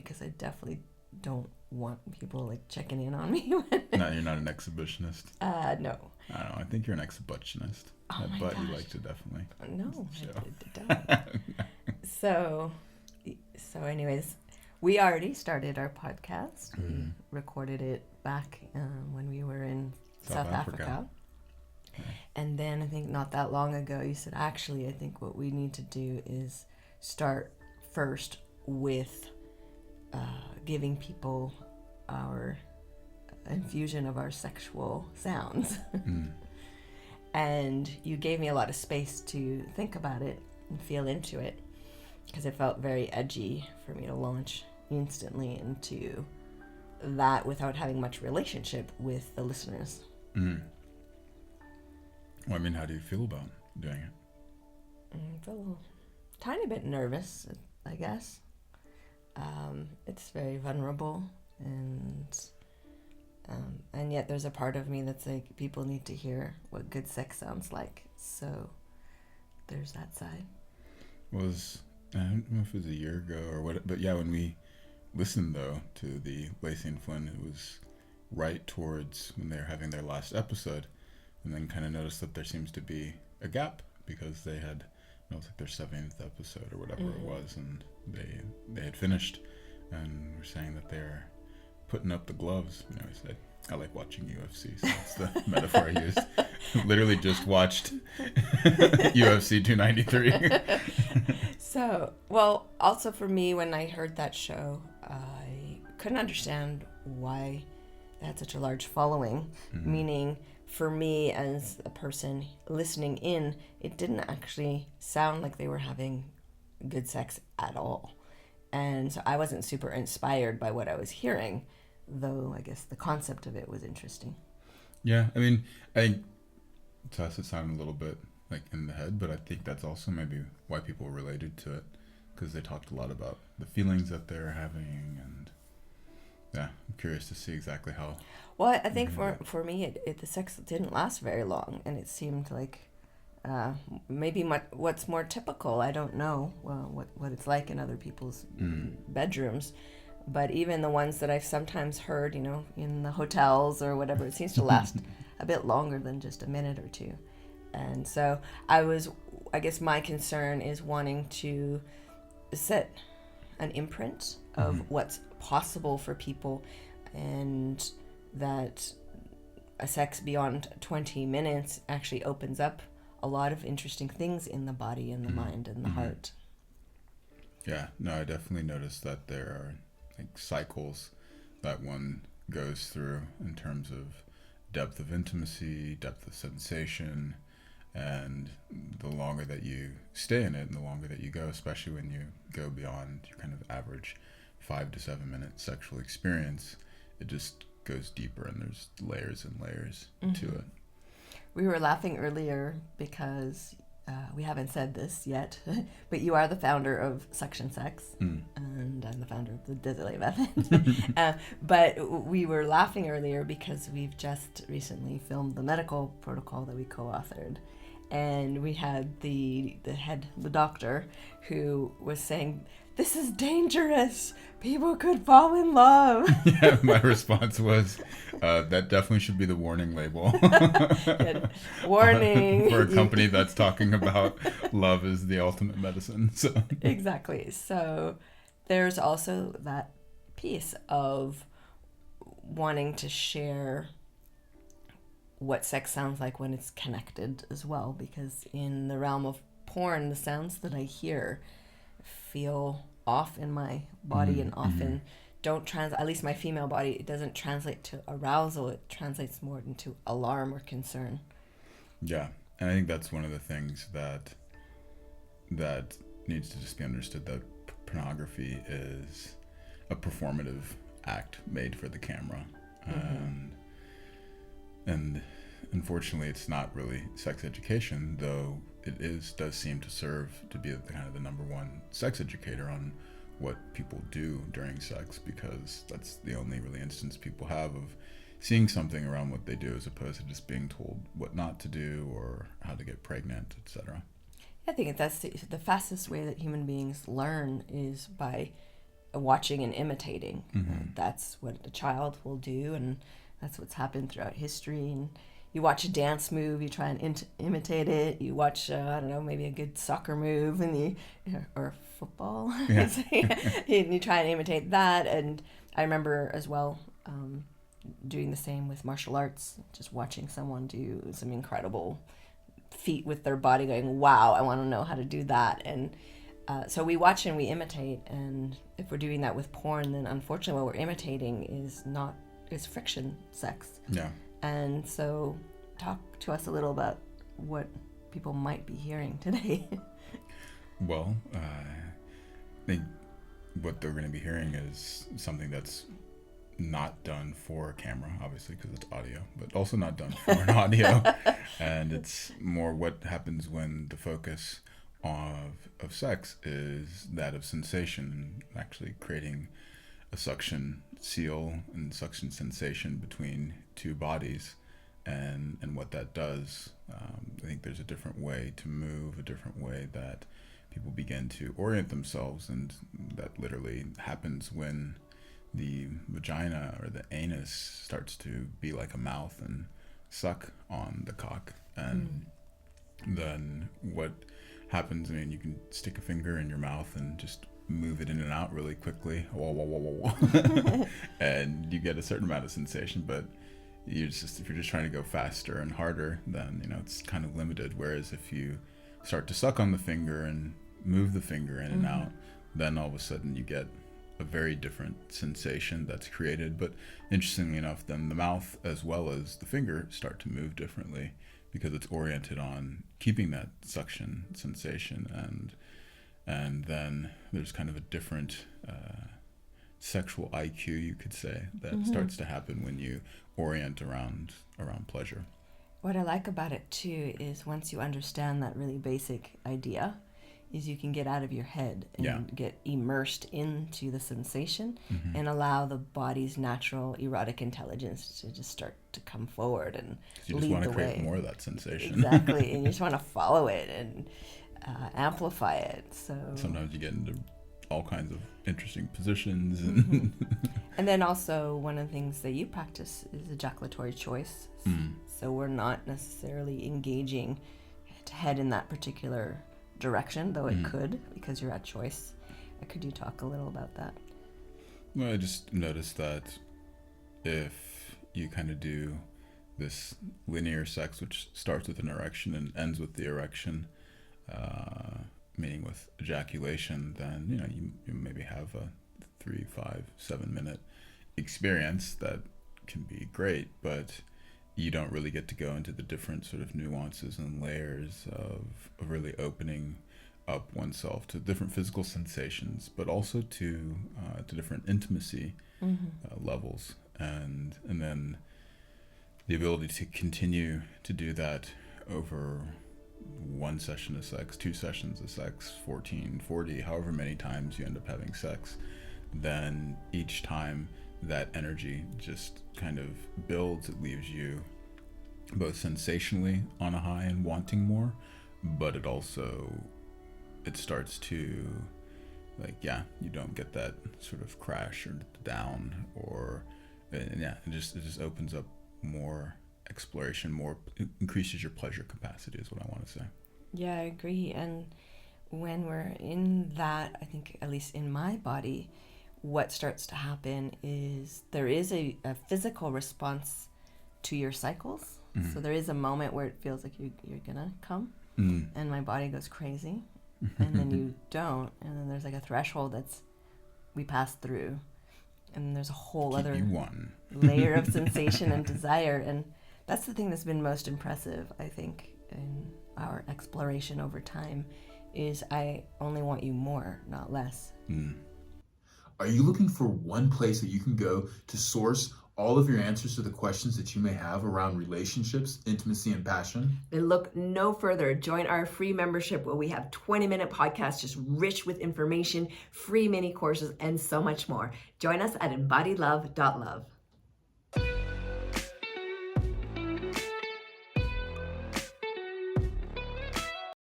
because I definitely don't want people like checking in on me. No, you're not an exhibitionist. No. I don't know. I think you're an exhibitionist. Oh my But gosh. you like to definitely. No, show. I don't. So anyways, we already started our podcast. We recorded it back when we were in South Africa. Yeah. And then I think not that long ago, you said, actually, I think what we need to do is start first with giving people our infusion of our sexual sounds. And you gave me a lot of space to think about it and feel into it, because it felt very edgy for me to launch instantly into that without having much relationship with the listeners. Well, I mean, how do you feel about doing it? I feel a little, tiny bit nervous, I guess. It's very vulnerable, and yet there's a part of me that's like, people need to hear what good sex sounds like. So there's that side. I don't know if it was a year ago or what, but yeah, when we listened though to the Lacey and Flynn, it was right towards when they were having their last episode, and then kind of noticed that there seems to be a gap because they had, it was like their 7th episode or whatever it was, and they had finished and were saying that they're putting up the gloves. You know, I said, I like watching UFC, so that's the metaphor I used. Literally just watched UFC 293. So, well, also for me, when I heard that show, I couldn't understand why they had such a large following. Meaning, for me as a person listening in, it didn't actually sound like they were having good sex at all. And so I wasn't super inspired by what I was hearing, though I guess the concept of it was interesting. Yeah, I mean, I think to us it sounded a little bit like in the head, but I think that's also maybe why people related to it, because they talked a lot about the feelings that they're having, and yeah, I'm curious to see exactly how. Well, I think for me, the sex didn't last very long, and it seemed like maybe what's more typical. I don't know what it's like in other people's bedrooms, but even the ones that I've sometimes heard, you know, in the hotels or whatever, it seems to last a bit longer than just a minute or two. And so I guess my concern is wanting to set an imprint of what's possible for people, and that a sex beyond 20 minutes actually opens up a lot of interesting things in the body and the mind and the heart. Yeah, no, I definitely noticed that there are like cycles that one goes through in terms of depth of intimacy, depth of sensation, and the longer that you stay in it and the longer that you go, especially when you go beyond your kind of average 5 to 7 minute sexual experience, it just goes deeper and there's layers and layers to it. We were laughing earlier because we haven't said this yet, but you are the founder of Suction Sex, and I'm the founder of the Desilets method. But we were laughing earlier because we've just recently filmed the medical protocol that we co-authored, and we had the doctor who was saying, "This is dangerous. People could fall in love." Yeah, my response was, that definitely should be the warning label. Warning. For a company that's talking about love is the ultimate medicine. So Exactly. So there's also that piece of wanting to share what sex sounds like when it's connected as well, because in the realm of porn, the sounds that I hear feel off in my body and often don't translate, at least my female body, it doesn't translate to arousal, it translates more into alarm or concern. Yeah, and I think that's one of the things that needs to just be understood, that pornography is a performative act made for the camera. And unfortunately it's not really sex education, though it does seem to serve to be the kind of the number one sex educator on what people do during sex, because that's the only really instance people have of seeing something around what they do, as opposed to just being told what not to do or how to get pregnant, etc. I think that's the fastest way that human beings learn is by watching and imitating. That's what a child will do, and that's what's happened throughout history. And you watch a dance move, you try and imitate it. You watch, I don't know, maybe a good soccer move, or football, Yeah. and you try and imitate that. And I remember as well doing the same with martial arts, just watching someone do some incredible feat with their body, going, wow, I want to know how to do that. And so we watch and we imitate, and if we're doing that with porn, then unfortunately what we're imitating is friction sex. Yeah. And so talk to us a little about what people might be hearing today. Well, I think what they're going to be hearing is something that's not done for camera, obviously, because it's audio, but also not done for an audio. And it's more what happens when the focus of sex is that of sensation, actually creating a suction seal and suction sensation between two bodies, and what that does. I think there's a different way to move, a different way that people begin to orient themselves, and that literally happens when the vagina or the anus starts to be like a mouth and suck on the cock. And then what happens, I mean, you can stick a finger in your mouth and just move it in and out really quickly, and you get a certain amount of sensation, but if you're just trying to go faster and harder, then it's kind of limited. Whereas if you start to suck on the finger and move the finger in and out, then all of a sudden you get a very different sensation that's created. But interestingly enough, then the mouth as well as the finger start to move differently, because it's oriented on keeping that suction sensation. And then there's kind of a different sexual IQ, you could say, that starts to happen when you orient around pleasure. What I like about it too is once you understand that really basic idea, is you can get out of your head and get immersed into the sensation and allow the body's natural erotic intelligence to just start to come forward and you lead the way. You just want to create more of that sensation. Exactly, and you just want to follow it and amplify it. So sometimes you get into all kinds of interesting positions. And then also one of the things that you practice is ejaculatory choice. So we're not necessarily engaging head in that particular direction, though it could, because you're at choice. Could you talk a little about that? Well, I just noticed that if you kind of do this linear sex, which starts with an erection and ends with the erection, meaning with ejaculation, then you maybe have a 3, 5, 7 minute experience that can be great, but you don't really get to go into the different sort of nuances and layers of really opening up oneself to different physical sensations, but also to different intimacy levels, and then the ability to continue to do that over one session of sex, 2 sessions of sex, 14, 40, however many times you end up having sex. Then each time that energy just kind of builds, it leaves you both sensationally on a high and wanting more, but it starts to, you don't get that sort of crash or down, it just opens up more exploration, it increases your pleasure capacity is what I want to say. Yeah, I agree. And when we're in that, I think, at least in my body, what starts to happen is there is a physical response to your cycles. So there is a moment where it feels like you're gonna come, and my body goes crazy, and then you don't, and then there's like a threshold we pass through, and there's a whole other layer of sensation and desire. And that's the thing that's been most impressive, I think, in our exploration over time, is I only want you more, not less. Are you looking for one place that you can go to source all of your answers to the questions that you may have around relationships, intimacy, and passion? Then look no further. Join our free membership where we have 20-minute podcasts just rich with information, free mini courses, and so much more. Join us at embodiedlove.love.